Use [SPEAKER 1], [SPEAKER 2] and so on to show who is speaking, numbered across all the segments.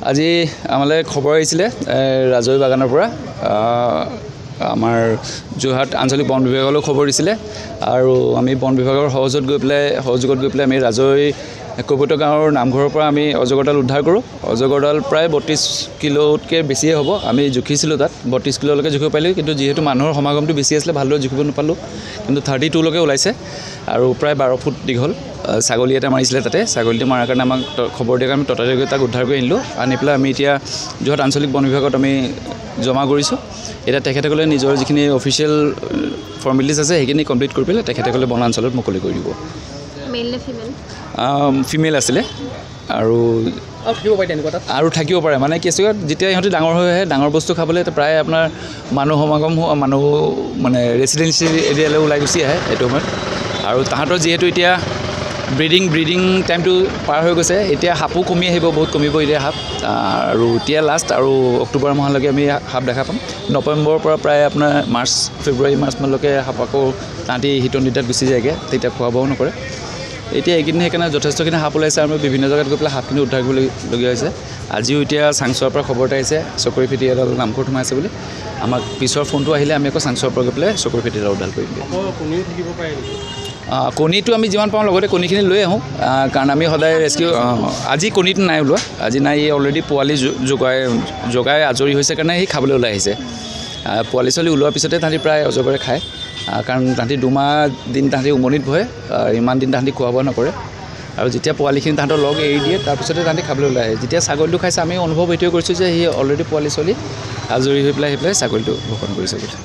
[SPEAKER 1] আজি আমালৈ খবৰ আহিছিলে ৰাজৈ বাগানৰ পৰা আমাৰ যোৰহাট আঞ্চলিক বন বিভাগলৈ খবৰ দিছিলে আৰু আমি বন বিভাগৰ সহযোগত গৈ পেলাই আমি ৰাজৈ কৈবত গাঁৱৰ নামঘৰৰ পৰা আমি অজগৰডাল উদ্ধাৰ কৰোঁ। অজগৰডাল প্ৰায় 32 কিলোতকৈ বেছিয়ে হ'ব। আমি জুখিছিলোঁ তাত 32 কিলোলৈকে জুখিব পাৰিলোঁ, কিন্তু যিহেতু মানুহৰ সমাগমটো বেছি আছিলে ভালদৰে জুখিব নাপালোঁ, কিন্তু 32লৈকে ওলাইছে আৰু প্ৰায় 12 ফুট দীঘল। ছাগলী এটা মাৰিছিলে তাতে, ছাগলীটো মৰাৰ কাৰণে আমাক খবৰ দিয়াৰ কাৰণে আমি ততাতৈয়াকৈ তাক উদ্ধাৰ কৰি আনিলোঁ। আনি পেলাই আমি এতিয়া যোৰহাট আঞ্চলিক বন বিভাগত আমি জমা কৰিছোঁ। এতিয়া তেখেতসকলে নিজৰ যিখিনি অফিচিয়েল ফৰ্মেলিটিজ আছে সেইখিনি কমপ্লিট কৰি পেলাই তেখেতসকলে বনাঞ্চলত মুকলি কৰি দিব। ফিমেল আছিলে আৰু থাকিব পাৰে মানে কেঁচুৱা যেতিয়া ইহঁতে ডাঙৰ হৈ আহে, ডাঙৰ বস্তু খাবলৈ প্ৰায় আপোনাৰ মানুহ সমাগম মানুহ মানে ৰেচিডেঞ্চিয়েল এৰিয়ালৈ ওলাই গুচি আহে এইটো সময়ত। আৰু তাহাঁতৰ যিহেতু এতিয়া ব্ৰিডিং টাইমটো পাৰ হৈ গৈছে, এতিয়া সাপো কমি আহিব, বহুত কমিব এতিয়া সাপ। আৰু এতিয়া লাষ্ট আৰু অক্টোবৰ মাহলৈকে আমি সাপ দেখা পাম। নৱেম্বৰৰ পৰা প্ৰায় আপোনাৰ ফেব্ৰুৱাৰী মাৰ্চ মানলৈকে সাপ আকৌ তাহাঁতি শীতনিতাত গুচি যায়গৈ, তেতিয়া খোৱা বোৱাও নকৰে। এতিয়া এইকেইদিন সেইকাৰণে যথেষ্টখিনি সাপ ওলাইছে আৰু বিভিন্ন জেগাত গৈ পেলাই সাপখিনি উদ্ধাৰ কৰিবলগীয়া হৈছে। আজিও এতিয়া চাংচুৱাৰ পৰা খবৰ এটা আহিছে চকৰি ফেটি এডাল নামঘৰত সোমাইছে বুলি। আমাক পিছৰ ফোনটো আহিলে আমি আকৌ চাংচুৱাৰ পৰা গৈ পেলাই চকৰি ফেটি এডাল উদ্ধাৰ কৰিম। কণীটো আমি যিমান পাওঁ লগতে কণীখিনি লৈ আহোঁ, কাৰণ আমি সদায় ৰেস্কিউ আজি কণীটো নাই ওলোৱা, আজি নাই, অলৰেডি পোৱালি জগাই আজৰি হৈছে কাৰণে সি খাবলৈ ওলাই আহিছে। পোৱালি ছোৱালী ওলোৱাৰ পিছতে তাহাঁতি প্ৰায় অজগৰে খায়, কাৰণ তাহাঁতি 2 মাহ দিন তাহাঁতি উমনিত বহে, ইমান দিন তাহাঁতি খোৱা বোৱা নকৰে। আৰু যেতিয়া পোৱালিখিনি তাহাঁতৰ লগ এৰি দিয়ে তাৰপিছতে তাহাঁতি খাবলৈ ওলাই আহে। যেতিয়া ছাগলীটো খাইছে আমি অনুভৱ এইটোৱে কৰিছোঁ যে সি অলৰেডি পোৱালি ছোৱালী আজৰি হৈ পেলাই ছাগলীটো ভক্ষণ কৰিছে বুলি।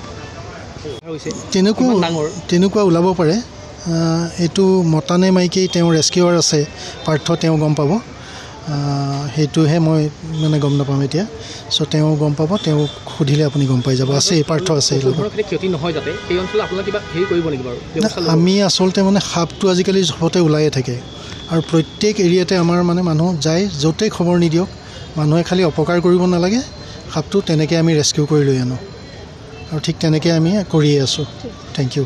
[SPEAKER 2] তেনেকুৱা ওলাব পাৰে। এইটো মতা নে মাইকী তেওঁ ৰেস্কিউৱাৰ আছে পাৰ্থ, তেওঁ গম পাব। সেইটোহে মই মানে গম নাপাম এতিয়া। চ' তেওঁ গম পাব, তেওঁক সুধিলে আপুনি গম পাই যাব। আছে পাৰ্থ আছে। আমি আচলতে মানে সাপটো আজিকালি চবতে ওলায়ে থাকে আৰু প্ৰত্যেক এৰিয়াতে আমাৰ মানে মানুহ যায়, য'তেই খবৰ নিদিয়ক মানুহে খালি অপকাৰ কৰিব নালাগে, সাপটো তেনেকৈ আমি ৰেস্কিউ কৰি লৈ আনো আৰু ঠিক তেনেকৈ আমি কৰিয়ে আছোঁ। Thank U.